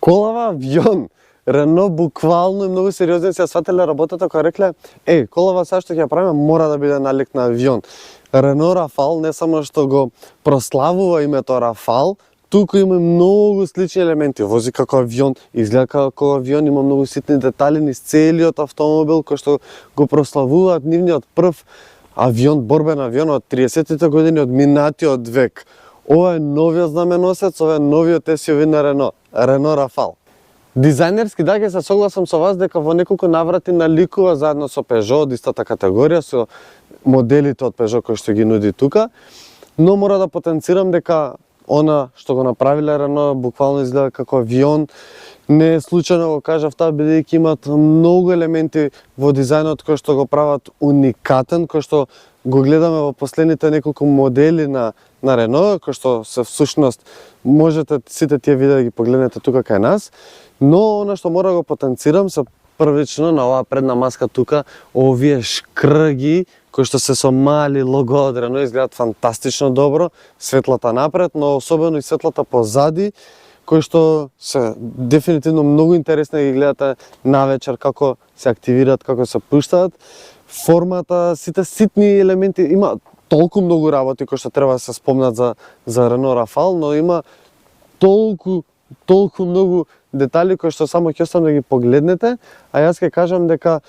Колава авион. Рено буквално и многу сериозно се сватиле работата кога рекле, колава сега што ќе правиме мора да биде налик на авион. Рено Рафал не само што го прославува името Рафал, туку има многу слични елементи. Вози како авион, изгледа како авион, има многу ситни детали низ целиот автомобил кој што го прославуваат нивниот прв авион, борбен авион од 30-тите години од минатиот век. Ова е новиот знаменосец, ова е новиот SUV на Рено, Рено Рафал. Дизајнерски ќе се согласам со вас дека во неколку наврати наликува заедно со Peugeot од истата категорија, со моделите од Peugeot кои што ги нуди тука, но мора да потенцирам дека она што го направиле Рено буквално изгледа како авион. Не е случајно го кажав тоа, бидејќи имат многу елементи во дизајнот кои што го прават уникатен, кои што го гледаме во последните неколку модели на Рено, кои што се всушност можете сите тие видеа да ги погледнете тука кај нас, но она што мора да го потенцирам се првично на оваа предна маска тука, овие шкрги кои што се со мали лого од Рено изгледаат фантастично добро, светлата напред, но особено и светлата позади, кои што се дефинитивно многу интересни да ги гледате навечер како се активираат, како се пуштаат. Формата, сите ситни елементи, има толку многу работи кои што треба да се спомнат за Рено Рафал, но има толку многу детали кои што само ќе оставам да ги погледнете, а јас ќе кажам дека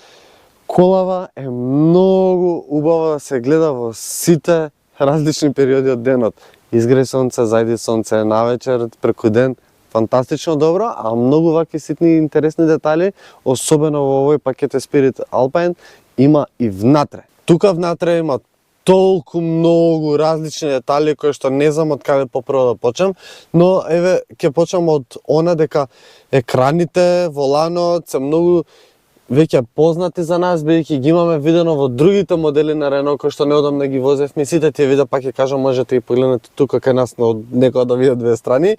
колава е многу убава да се гледа во сите различни периоди од денот. Изгре сонце, зајди сонце, навечер, преку ден, фантастично добро, а многу вакви ситни и интересни детали, особено во овој пакет Spirit Alpine, има и внатре. Тука внатре има толку многу различни детали кои што не знам од каде попрво да почнам, но еве ќе почнам од она дека екраните, воланот се многу веќе познати за нас, бидејќи ги имаме видено во другите модели на Рено кои што неодамна ги возевме. Сите тие видеа, пак ќе кажам, можете ги погледнете тука кај нас на некоја да видат две страни.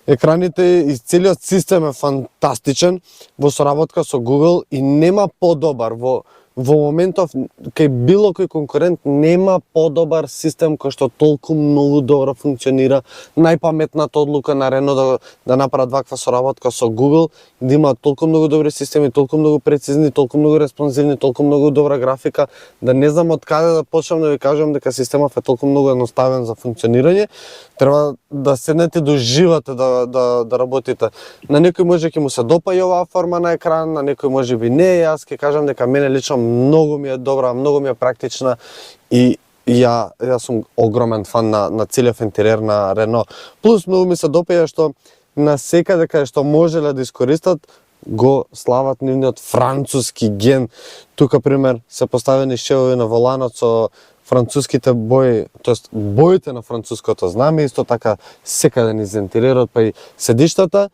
Екраните и целиот систем е фантастичен во соработка со Google и нема подобар во моментов кај било кој конкурент нема подобар систем кој што толку многу добро функционира. Најпаметната одлука на Рено да направат ваква соработка со Google, да има толку многу добри системи, толку многу прецизни, толку многу респонзивни, толку многу добра графика, да не знам од каде да почнам да ви кажам дека системот е толку многу едноставен за функционирање. Треба да седнете да уживате да работите. На некој може ќе му се допаѓа оваа форма на екран, на некој може би не. Јас ќе кажам дека мене лично многу ми е добра, многу ми е практична и јас сум огромен фан на целиот интериер на Рено. Плюс многу ми се допаѓа што на секаде каде што можеле да искористат го слават нивниот француски ген. Тука пример се поставени шевови на воланот со француските бои, тоест боите на француското знаме, исто така секаде низ интериерот, па и седиштата.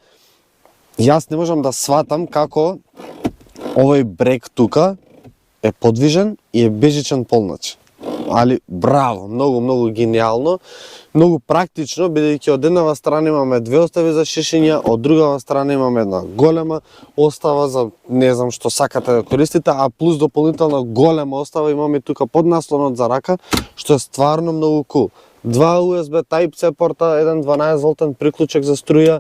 Јас не можам да сватам како овој брег тука е подвижен и е бежичен полноч. Али браво, многу гениално, многу практично, бидејќи од едната страна имаме две остави за шишиња, од другава страна имаме една голема остава за не знам што сакате да користите, а плюс дополнителна голема остава имаме тука под наслонот за рака, што е стварно многу кул. Два USB Type-C порта, еден 12 волтен приклучок за струја.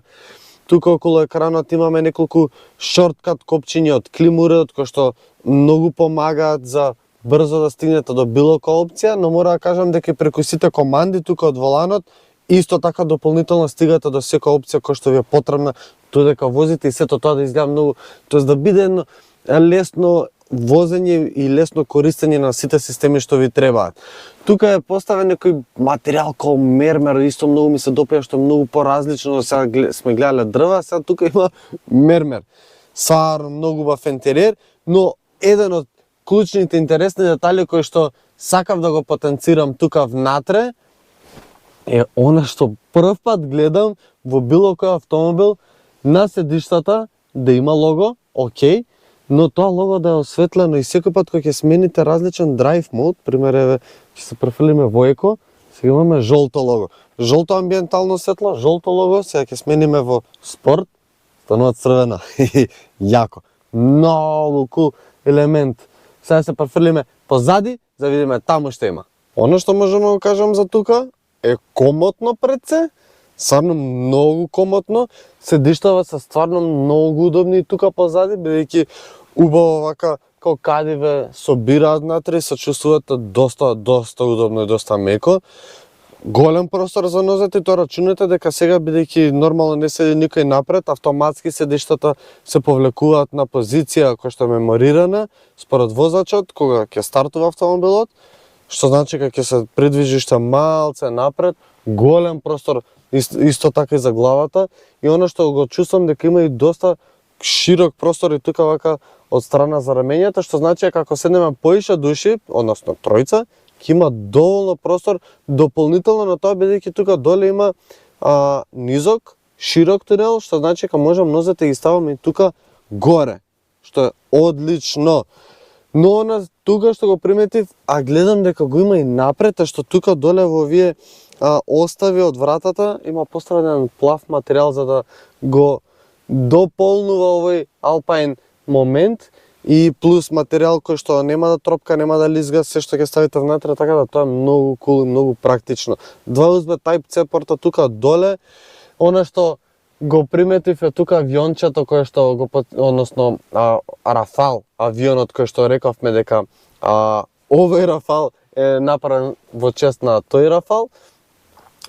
Тука околу екранот имаме неколку шорткат копчиња од клим уредот кои што многу помагаат за брзо да стигнете до било која опција, но мора да кажам дека преку сите команди тука од воланот исто така дополнително стигате до секоја опција која што ви е потребна додека возите и сето тоа да изгледа многу, тоест да биде лесно возење и лесно користење на сите системи што ви требаат. Тука е поставен некој материјал како мермер, исто многу ми се допаѓа што е многу поразлично, сега сме гледале дрва, сега тука има мермер. Сварно многу убав интериер, но еден од клучните интересни детали кои што сакав да го потенцирам тука внатре е она што прв пат гледам во било кој автомобил на седиштата да има лого, окей, но тоа лого да е осветлено и секој пат кога ќе смените различен драйв мод, пример еве ќе се префрлиме во еко, сега имаме жолто лого. Жолто амбиентално светло, жолто лого, сега ќе смениме во спорт, станува црвено. Јако. Многу кул елемент. Сега се префрлиме позади, за видиме таму што има. Оно што можеме да кажам за тука е комотно пред се, стварно многу комотно, седиштава се стварно многу удобни тука позади, бидејќи убаво вака како кадиве собираат натре, се чувствувате доста удобно и доста меко. Голем простор за нозете, тоа рачунете дека сега бидејќи нормално не седи никој напред, автоматски седиштата се повлекуваат на позиција која што е меморирана според возачот кога ќе стартува автомобилот, што значи кога ќе се придвижиш малце напред, голем простор исто така и за главата, и она што го чувствам дека има и доста широк простор и тука вака од страна за рамењата, што значи како седнеме поише души, односно тројца, ќе има доволно простор дополнително на тоа, бидејќи тука доле има низок, широк тунел, што значи дека можам нозете ги ставаме и тука горе, што е одлично. Но она тука што го приметив, а гледам дека го има и напред, што тука доле во овие остави од вратата има поставен плав материјал за да го дополнува овој алпаин момент, и плюс материјал кој што нема да тропка, нема да лизга, се што ќе ставите внатре, така да тоа е многу кул и многу практично. 2 USB Type-C порта тука доле. Она што го приметив е тука авиончето кој што го односно Рафал, авионот кој што рековме дека овој Рафал е направен во чест на тој Рафал.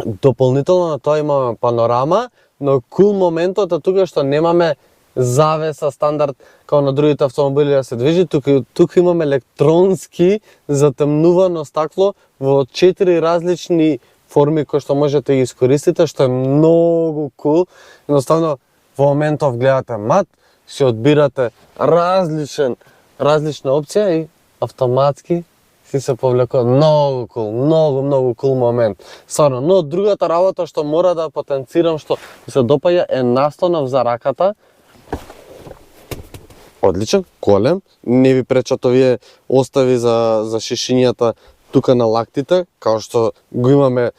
Дополнително на тоа имаме панорама, но кул моментот е тука што немаме завеса стандард како на другите автомобили да се движи, тука имаме електронски затемнувано стакло во 4 различни форми кои што можете да ги искористите, што е многу кул. Едноставно во моментов гледате мат, си одбирате различна опција и автоматски си се повлекува. Многу кул, многу кул момент. Стварно, но другата работа што мора да потенцирам, што ми се допаѓа, е наслонов за раката. Одличен, голем, не ви пречат овие остави за шишињата тука на лактите, као што го имаме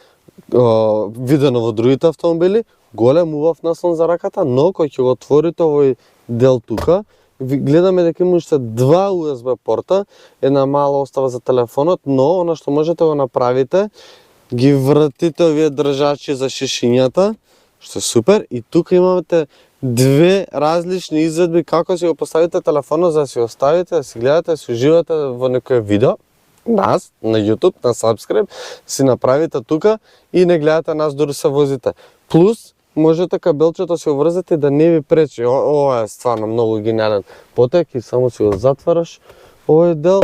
видено во другите автомобили. Голем, убав наслон за раката, но кој ќе го отворите овој дел тука, гледаме дека има уште 2 USB порта, една мала остава за телефонот, но она што можете го направите, ги вртите овие држачи за шишињата, што е супер, и тука имате 2 различни изведби како си го поставите телефонот за да си оставите, да си гледате, да си уживате во некое видео, нас, на YouTube, на Subscribe, си направите тука и не гледате нас дори се возите. Плюс, можете кабелчето си оврзете да не ви пречи. Ова е стварно многу гениален потек и само си го затвараш овој дел,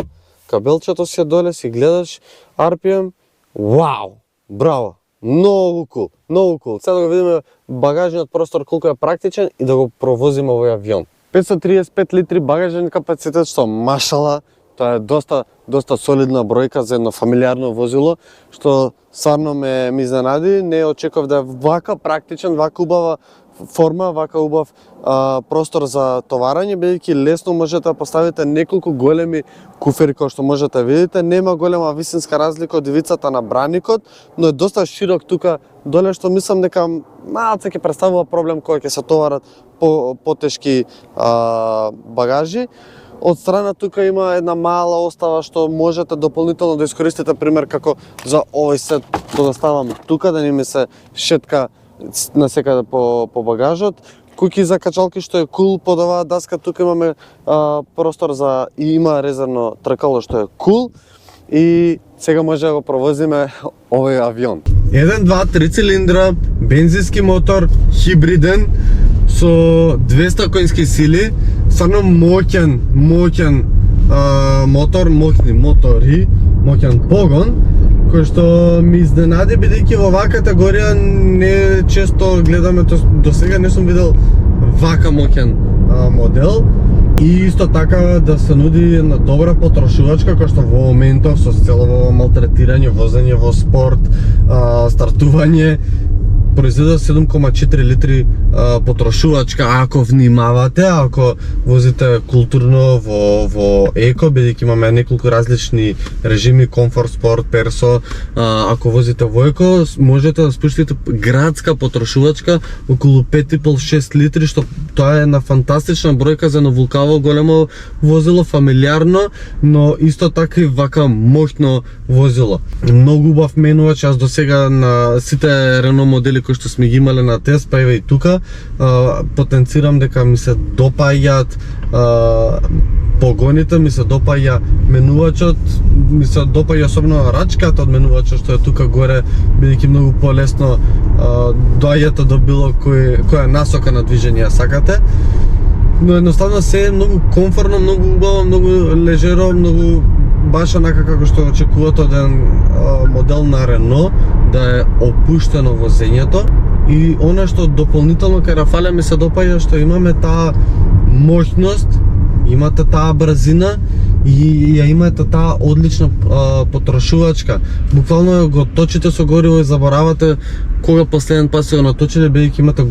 кабелчето си доле, си гледаш RPM, вау, браво! Многу кул, многу кул. Сега да го видиме багажниот простор колку е практичен и да го провозиме овој авион. 535 литри багажен капацитет, што машала, тоа е доста солидна бројка за едно фамилиарно возило, што стварно ме изненади. Не очекував да е вака практичен, вака убава форма, вака убав простор за товарање, бидејќи лесно можете да поставите неколку големи куфери кои што можете да видите. Нема голема висинска разлика од ивицата на браникот, но е доста широк тука доле, што мислам дека малце ќе представува проблем кога ќе се товарат потешки багажи. Од страна тука има една мала остава што можете дополнително да искористите, пример како за овој сет да ставам тука, да не ми се шетка насекаде по багажот. Куки за качалки што е кул под оваа даска, тука имаме простор за и има резервно тркало што е кул. И сега може да го провозиме овој авион. 1, 2, 3 цилиндра, бензински мотор, хибриден, со 200 коњски сили, стварно моќен мотор, моќни мотори, моќен погон, кој што ми изненади, бидејќи во оваа категорија не често гледаме, до сега не сум видел вака моќен модел. И исто така да се нуди една добра потрошувачка, која што во моментов со целово малтретирање, возење во спорт, стартување, произведе 7,4 литри потрошувачка, ако внимавате, ако возите културно во еко, бидејќи имаме неколку различни режими, комфорт, спорт, персо, ако возите во еко, можете да спуштите градска потрошувачка околу 5,5-6 литри, што тоа е една фантастична бројка за едно вулкаво големо возило, фамилиарно, но исто така и вака моќно возило. Многу убав менувач, јас досега на сите Рено модели кои што сме ги имале на тест, па еве и тука, потенцирам дека ми се допаѓаат погоните, ми се допаѓа менувачот, ми се допаѓа особено рачката од менувачот што е тука горе, бидејќи многу полесно доаѓате до било која насока на движење ја сакате. Но едноставно се е многу комфортно, многу убаво, многу лежеро, многу баш онака како што очекувате од еден модел на Рено, да е опуштено возењето. И она што дополнително кај Рафале ми се допаѓа што имаме таа моќност, имате таа брзина и ја имате таа одлична потрошувачка. Буквално го точите со гориво и заборавате кога последен пат се го наточиле, бидејќи имате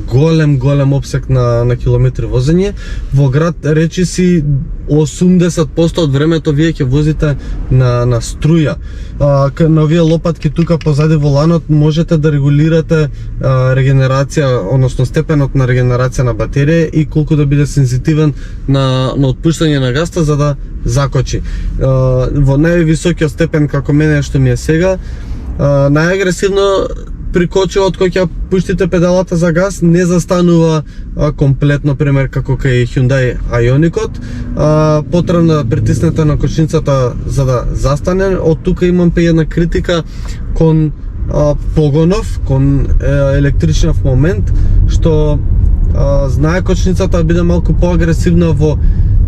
голем обсек на километри возење. Во град речиси 80% од времето вие ќе возите на струја. На овие лопатки тука позади воланот можете да регулирате регенерација, односно степенот на регенерација на батерија и колку да биде сензитивен на отпуштање на гаста за да закочи. Во највисокиот степен како мене што ми е сега, најагресивно прикочуват кога ќе пуштите педалата за газ, не застанува комплетно, пример како кај Hyundai Ioniq-от. Потребно да притиснете на кочницата за да застане. Од тука имам една критика кон погонов, кон електричнав момент, што знае кочницата да биде малку поагресивна во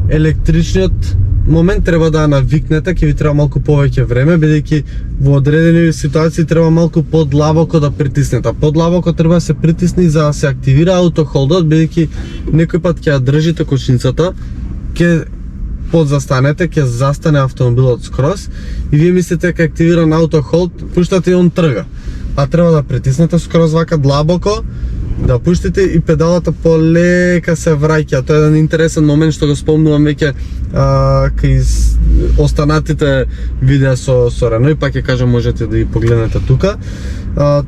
електричниот момент, треба да ја навикнете, ќе ви треба малку повеќе време, бидејќи во одредени ситуации треба малку подлабоко да притиснете. Подлабоко треба да се притисне за да се активира аутохолдот, бидејќи некој пат ќе ја држите кочницата, ќе подзастанете, ќе застане автомобилот скроз и вие мислите дека активиран аутохолд, пуштате и он трга. А треба да притиснете скроз вака длабоко, да пуштите и педалата полека се враќа. Тоа е еден интересен момент што го спомнувам веќе кај останатите видеа со Рено, и пак ќе кажам можете да ги погледнете тука.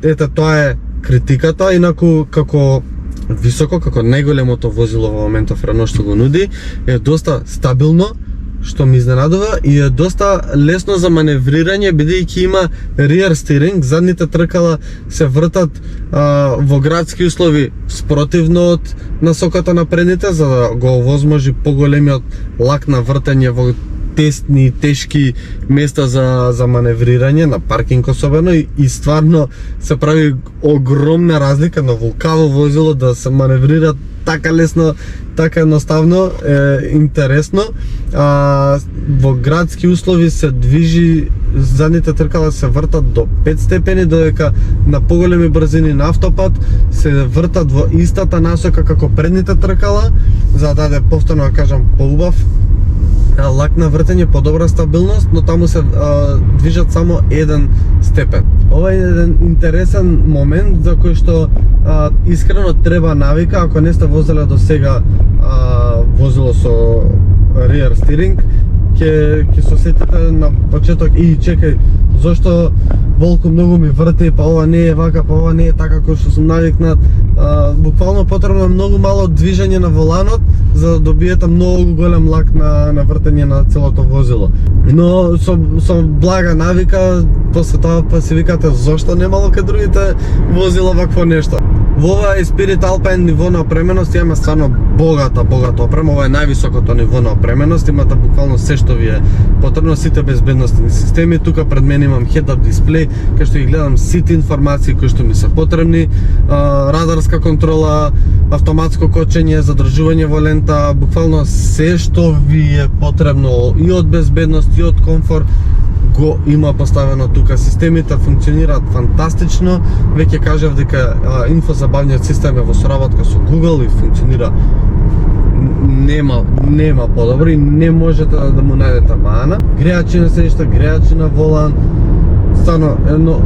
Ете, тоа е критиката, инаку како високо, како најголемото возило во моментов Рено што го нуди, е доста стабилно, што ми изненадува, и е доста лесно за маневрирање, бидејќи има rear steering, задните тркала се вртат во градски услови спротивно од насоката на предните, за да го овозможи поголемиот лак на вртење во тесни, тешки места за маневрирање, на паркинг особено, и стварно се прави огромна разлика на вулкаво возило да се маневрира така лесно, така едноставно, интересно. Во градски услови се движи, задните тркала се вртат до 5 степени, додека на поголеми брзини на автопат се вртат во истата насока како предните тркала, за да даде, повторно да кажам, поубав лак на вртење, подобра стабилност, но таму се движат само 1 степен. Ова е еден интересен момент за кој што искрено треба навика, ако не сте возеле до сега возило со rear steering, ќе се сетите на почеток и чекај, зошто волку многу ми врти, па ова не е вака, па ова не е така како што сум навикнат. Буквално потребно многу мало движење на воланот за да добиете многу голем лак на вртење на целото возило. Но со блага навика, после тоа па си викате зошто немало кај другите возила вакво нешто. Во ова Spirit Alpine ниво на опременост имаме стварно богата опрема, ова е највисокото ниво на опременост, имате буквално се што ви е потребно, сите безбедносни системи. Тука пред мене имам head-up дисплей, кај што ги гледам сите информации кои што ми се потребни, радарска контрола, автоматско кочење, задржување во лента, буквално се што ви е потребно и од безбедност и од комфорт го има поставено тука. Системите функционираат фантастично. Веќе кажав дека инфозабавниот систем е во соработка со Google и функционира нема подобро и не можете да му најдете мана. Греачи на седиште, греачи на волан, стварно едно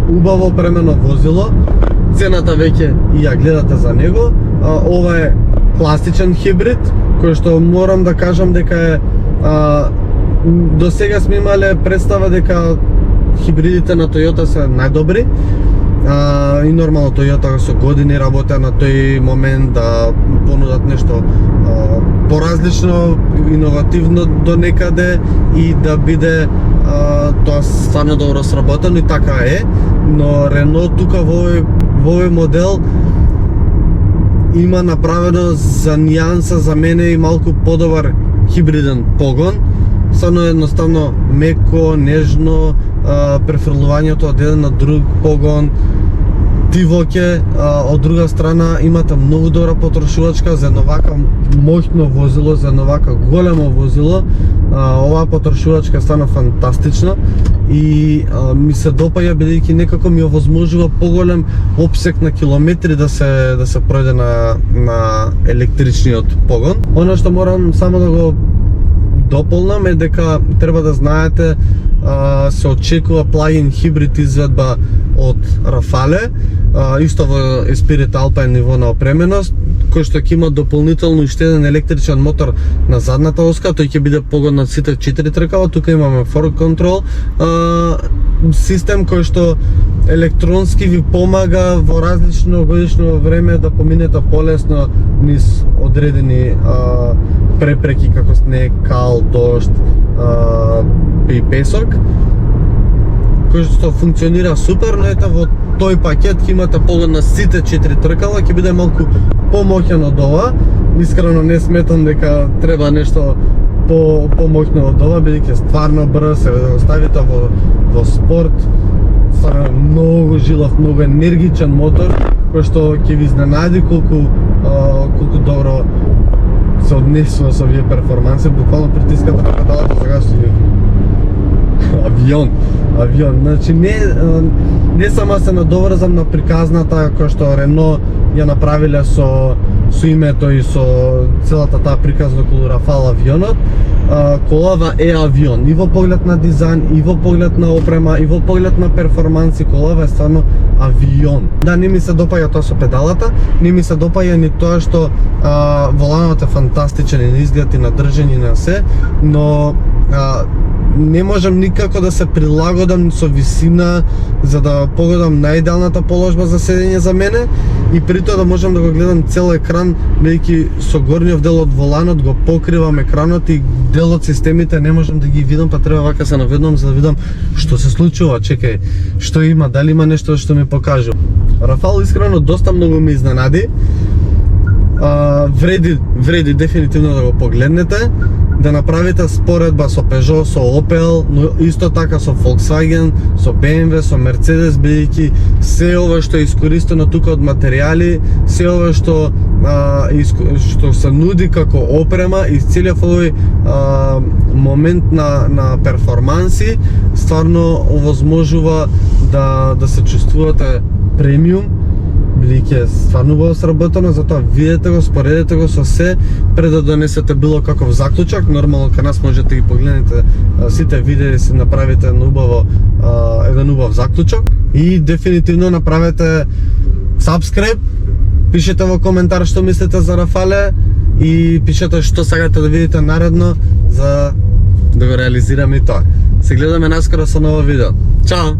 убаво опремено возило. цената веќе и ја гледате за него. Ова е класичен хибрид, кој што морам да кажам дека е до сега сме имале представа дека хибридите на Toyota се најдобри. И нормално Toyota со години работа на тој момент да понудат нешто поразлично, иновативно до некаде и да биде тоа стварно добро сработено, и така е. Но Renault тука во овој модел има направено за нијанса за мене и малку подобар хибриден погон. Стварно едноставно меко, нежно, префрлувањето од еден на друг погон, дивоќе. Од друга страна имате многу добра потрошувачка за едно вака моќно возило, за едно вака големо возило. Оваа потрошувачка стана фантастична и ми се допаѓа, бидејќи некако ми овозможува поголем опсек на километри да се пројде на електричниот погон. Она што морам само да го дополнам е дека треба да знаете, се очекува плагин хибрид изведба од Rafale, исто во Esprit Alpine ниво на опременост, кој што ќе има дополнително уште еден електричен мотор на задната оска. Тој ќе биде погон на сите 4 тркала. Тука имаме fork control систем кој што електронски ви помага во различно годишно време да поминете полесно низ одредени препреки како снег, кал, дожд и песок, кој што функционира супер. Но ете, во тој пакет ќе имате погон на сите 4 тркала, ќе биде малку помоќен од ова. Искрено не сметам дека треба нешто помоќно од ова, бидејќи стварно брз, се оставите во спорт. Стварно многу жилав, многу енергичен мотор, кој што ќе ви изненади колку добро се однесува со овие перформанси. Буквално притискате на педалата, сега што ви авион. Значи не само се надоврзам на приказната која што Renault ја направиле со името и со целата таа приказна околу Rafale авионот. Колава е авион и во поглед на дизајн, и во поглед на опрема, и во поглед на перформанси. Колава е стварно авион. Да, не ми се допаѓа тоа со педалата, не ми се допаѓа ни тоа што воланот е фантастичен и на изглед и на држење и на се, но не можам никако да се прилагодам со висина за да погодам најидеалната положба за седење за мене, и при тоа да можам да го гледам цел екран, бидејќи со горниот дел од воланот го покривам екранот и дел од системите не можам да ги видам, па треба вака се наведувам за да видам што се случува. Чекај, што има, дали има нешто што ми покажува. Rafale искрено доста многу ме изненади. Вреди дефинитивно да го погледнете, да направите споредба со Peugeot, со Opel, но исто така со Volkswagen, со BMW, со Mercedes, бидејќи се ова што е искористено тука од материјали, се ова што се нуди како опрема и целиот овој момент на перформанси стварно овозможува да се чувствувате премиум, бидејќи е стварно убаво сработено. Затоа видете го, споредете го со се пред да донесете било каков заклучок. Нормално кај нас можете да ги погледнете сите видеа и си направите еден убав заклучок. И дефинитивно направете subscribe, пишете во коментар што мислите за Rafale и пишете што сакате да видите наредно за да го реализираме и тоа. Се гледаме наскоро со ново видео. Чао!